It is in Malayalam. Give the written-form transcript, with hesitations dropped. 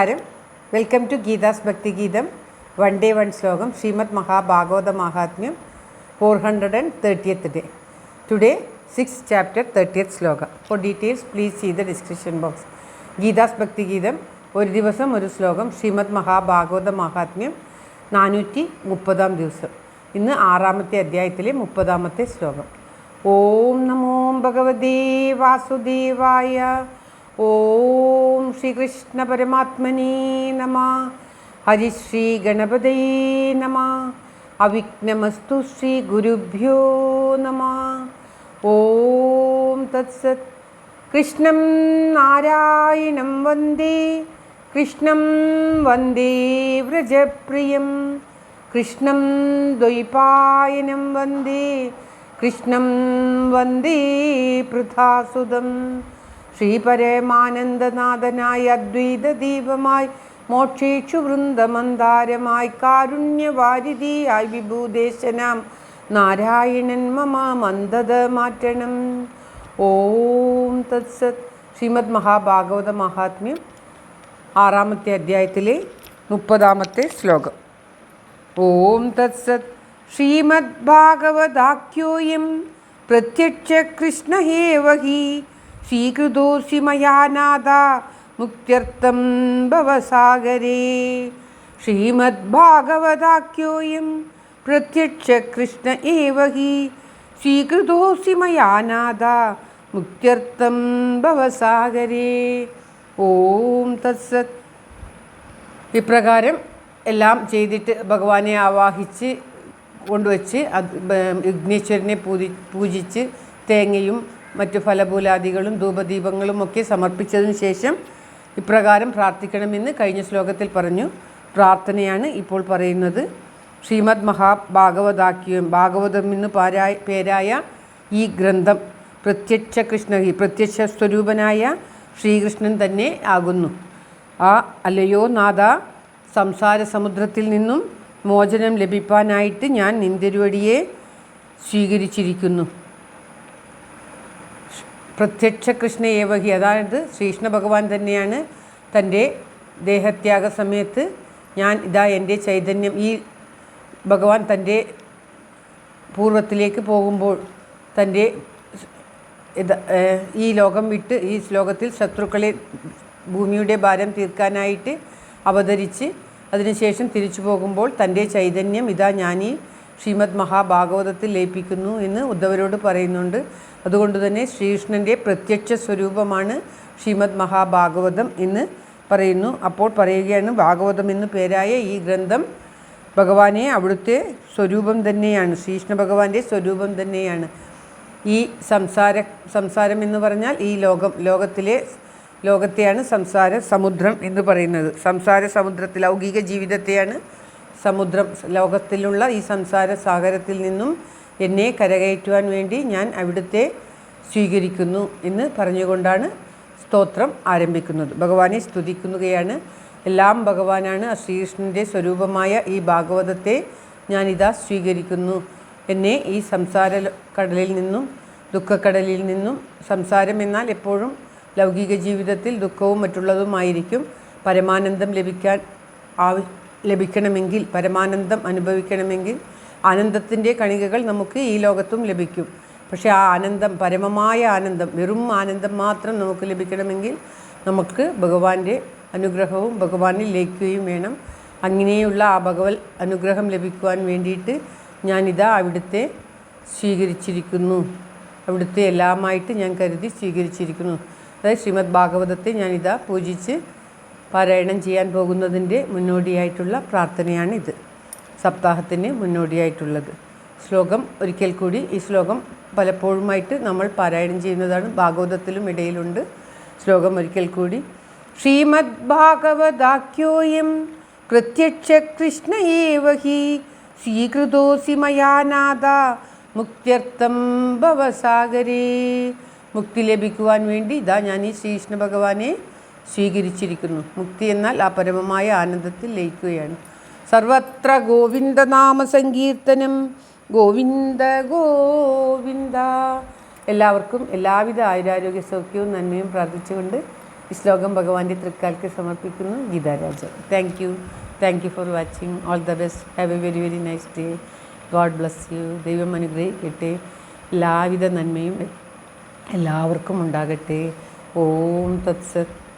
നമസ്കാരം. വെൽക്കം ടു ഗീതാസ് ഭക്തിഗീതം. വൺ ഡേ വൺ ശ്ലോകം. ശ്രീമദ് മഹാഭാഗവത മഹാത്മ്യം 430th day. Today 6th chapter 30th Shloka. For details please see the description box. Geetha's Bhakthigeetham ഒരു ദിവസം ഒരു ശ്ലോകം. ശ്രീമദ് മഹാഭാഗവത മഹാത്മ്യം 430ാം ദിവസം. ഇന്ന് 6ാമത്തെ അധ്യായത്തിലെ 30ാമത്തെ ശ്ലോകം. ഓം നമോ ഭഗവതേ വാസുദേവായ. ഓം ശ്രീകൃഷ്ണ പരമാത്മനേ നമഃ. ഹരിശ്രീ ഗണപതയേ നമഃ. അവിഘ്നമസ്തു ശ്രീ ഗുരുഭ്യോ നമഃ. ഓം തത്സത്. കൃഷ്ണം നാരായണം വന്ദേ. കൃഷ്ണം വന്ദേ വ്രജപ്രിയം. കൃഷ്ണം ദ്വൈപായനം വന്ദേ. കൃഷ്ണം വന്ദേ പൃഥാസുതം. ശ്രീപരമാനന്ദനാഥനായ അദ്വൈതദീപമായി മോക്ഷേക്ഷു വൃന്ദമന്ദാരമായി കാരുണ്യവാരിധിയായി വിഭൂദേശനാം നാരായണൻ മമ മന്ദത മാറ്റണം. ഓം തത്സത്. ശ്രീമദ് മഹാഭാഗവത മഹാത്മ്യം 6ാമത്തെ അധ്യായത്തിലെ 30ാമത്തെ ശ്ലോകം. ഓം തത്സത്. ശ്രീമദ് ഭാഗവതാഖ്യോയം പ്രത്യക്ഷ കൃഷ്ണ ഹേവ ഹി ശ്രീകൃതോസി മയാ നാഥ മുക്ത്യർത്ഥം ഭവസാഗരേ. ശ്രീമദ് ഭാഗവതാഖ്യോയം പ്രത്യക്ഷ കൃഷ്ണ ഏവ ഹി ശ്രീകൃതോസി മയാ നാഥ മുക്ത്യർത്ഥം ഭവസാഗരേ. ഓം തത്സത്. ഇപ്രകാരം എല്ലാം ചെയ്തിട്ട് ഭഗവാനെ ആവാഹിച്ച് കൊണ്ടുവച്ച് വിഘ്നേശ്വരനെ പൂജിച്ച് തേങ്ങയും മറ്റു ഫലഭൂലാദികളും ധൂപദീപങ്ങളും ഒക്കെ സമർപ്പിച്ചതിന് ശേഷം ഇപ്രകാരം പ്രാർത്ഥിക്കണമെന്ന് കഴിഞ്ഞ ശ്ലോകത്തിൽ പറഞ്ഞു. പ്രാർത്ഥനയാണ് ഇപ്പോൾ പറയുന്നത്. ശ്രീമദ് മഹാഭാഗവതാഖ്യം, ഭാഗവതം എന്ന് പേരായ ഈ ഗ്രന്ഥം പ്രത്യക്ഷ കൃഷ്ണ, പ്രത്യക്ഷ സ്വരൂപനായ ശ്രീകൃഷ്ണൻ തന്നെ ആകുന്നു. അല്ലയോ നാഥ, സംസാര സമുദ്രത്തിൽ നിന്നും മോചനം ലഭിക്കാനായിട്ട് ഞാൻ നിന്തിരുവടിയെ സ്വീകരിച്ചിരിക്കുന്നു. പ്രത്യക്ഷ കൃഷ്ണ ഏവഹി, അതായത് ശ്രീകൃഷ്ണ ഭഗവാൻ തന്നെയാണ് തൻ്റെ ദേഹത്യാഗ സമയത്ത് ഞാൻ ഇതാ എൻ്റെ ചൈതന്യം, ഈ ഭഗവാൻ തൻ്റെ പൂർവ്വത്തിലേക്ക് പോകുമ്പോൾ തൻ്റെ ഈ ലോകം വിട്ട് ഈ ശ്ലോകത്തിൽ ശത്രുക്കളെ ഭൂമിയുടെ ഭാരം തീർക്കാനായിട്ട് അവതരിച്ച് അതിനുശേഷം തിരിച്ചു പോകുമ്പോൾ തൻ്റെ ചൈതന്യം ഇതാ ഞാൻ ഈ ശ്രീമദ് മഹാഭാഗവതത്തിൽ ലയിപ്പിക്കുന്നു എന്ന് ഉദ്ധവരോട് പറയുന്നുണ്ട്. അതുകൊണ്ട് തന്നെ ശ്രീകൃഷ്ണൻ്റെ പ്രത്യക്ഷ സ്വരൂപമാണ് ശ്രീമദ് മഹാഭാഗവതം എന്ന് പറയുന്നു. അപ്പോൾ പറയുകയാണ്, ഭാഗവതം എന്ന് പേരായ ഈ ഗ്രന്ഥം ഭഗവാനെ അവിടുത്തെ സ്വരൂപം തന്നെയാണ്, ശ്രീകൃഷ്ണ ഭഗവാന്റെ സ്വരൂപം തന്നെയാണ്. ഈ സംസാരം എന്ന് പറഞ്ഞാൽ ഈ ലോകത്തെയാണ് സംസാര സമുദ്രം എന്ന് പറയുന്നത്. സംസാര സമുദ്രത്തിൽ ലൗകിക ജീവിതത്തെയാണ് സമുദ്രം. ലോകത്തിലുള്ള ഈ സംസാര സാഗരത്തിൽ നിന്നും എന്നെ കരകയറ്റുവാൻ വേണ്ടി ഞാൻ അവിടുത്തെ സ്വീകരിക്കുന്നു എന്ന് പറഞ്ഞുകൊണ്ടാണ് സ്തോത്രം ആരംഭിക്കുന്നത്. ഭഗവാനെ സ്തുതിക്കുകയാണ്. എല്ലാം ഭഗവാനാണ്. ശ്രീകൃഷ്ണൻ്റെ സ്വരൂപമായ ഈ ഭാഗവതത്തെ ഞാനിതാ സ്വീകരിക്കുന്നു. എന്നെ ഈ സംസാര കടലിൽ നിന്നും, ദുഃഖക്കടലിൽ നിന്നും, സംസാരം എന്നാൽ എപ്പോഴും ലൗകിക ജീവിതത്തിൽ ദുഃഖവും മറ്റുള്ളതുമായിരിക്കും. പരമാനന്ദം ലഭിക്കണമെങ്കിൽ, പരമാനന്ദം അനുഭവിക്കണമെങ്കിൽ ആനന്ദത്തിൻ്റെ കണികകൾ നമുക്ക് ഈ ലോകത്തും ലഭിക്കും. പക്ഷേ ആ ആനന്ദം, പരമമായ ആനന്ദം, വെറും ആനന്ദം മാത്രം നമുക്ക് ലഭിക്കണമെങ്കിൽ നമുക്ക് ഭഗവാന്റെ അനുഗ്രഹവും ഭഗവാനിൽ ലയിക്കുകയും വേണം. അങ്ങനെയുള്ള ആ ഭഗവത് അനുഗ്രഹം ലഭിക്കുവാൻ വേണ്ടിയിട്ട് ഞാനിതാ അവിടുത്തെ സ്വീകരിച്ചിരിക്കുന്നു. അവിടുത്തെ എല്ലാമായിട്ട് ഞാൻ കരുതി സ്വീകരിച്ചിരിക്കുന്നു. അതായത് ശ്രീമദ് ഭാഗവതത്തെ ഞാനിതാ പൂജിച്ച് പാരായണം ചെയ്യാൻ പോകുന്നതിൻ്റെ മുന്നോടിയായിട്ടുള്ള പ്രാർത്ഥനയാണിത്. സപ്താഹത്തിന് മുന്നോടിയായിട്ടുള്ളത്. ശ്ലോകം ഒരിക്കൽ കൂടി. ഈ ശ്ലോകം പലപ്പോഴുമായിട്ട് നമ്മൾ പാരായണം ചെയ്യുന്നതാണ്. ഭാഗവതത്തിലും ഇടയിലുണ്ട്. ശ്ലോകം ഒരിക്കൽ കൂടി. ശ്രീമദ് ഭാഗവതാഖ്യോയം പ്രത്യക്ഷ കൃഷ്ണ ഏവ ഹി സ്വീകൃതോസി മയാ നാഥ മുക്ത്യർത്ഥം ഭവസാഗരേ. മുക്തി ലഭിക്കുവാൻ വേണ്ടി ഇതാ ഞാൻ ഈ ശ്രീകൃഷ്ണ ഭഗവാനെ സ്വീകരിച്ചിരിക്കുന്നു. മുക്തി എന്നാൽ ആ പരമമായ ആനന്ദത്തിൽ ലയിക്കുകയാണ്. സർവത്ര ഗോവിന്ദനാമ സങ്കീർത്തനം. ഗോവിന്ദ ഗോവിന്ദ. എല്ലാവർക്കും എല്ലാവിധ ആയുരാരോഗ്യ സൗഖ്യവും നന്മയും പ്രാർത്ഥിച്ചുകൊണ്ട് ഈ ശ്ലോകം ഭഗവാന്റെ തൃക്കാൽക്ക് സമർപ്പിക്കുന്നു. Geetha Rajan. Thank you for watching. All the best. Have A very very nice day. God bless you. ദൈവം അനുഗ്രഹിക്കട്ടെ. എല്ലാവിധ നന്മയും എല്ലാവർക്കും ഉണ്ടാകട്ടെ. ഓം തത്സത്.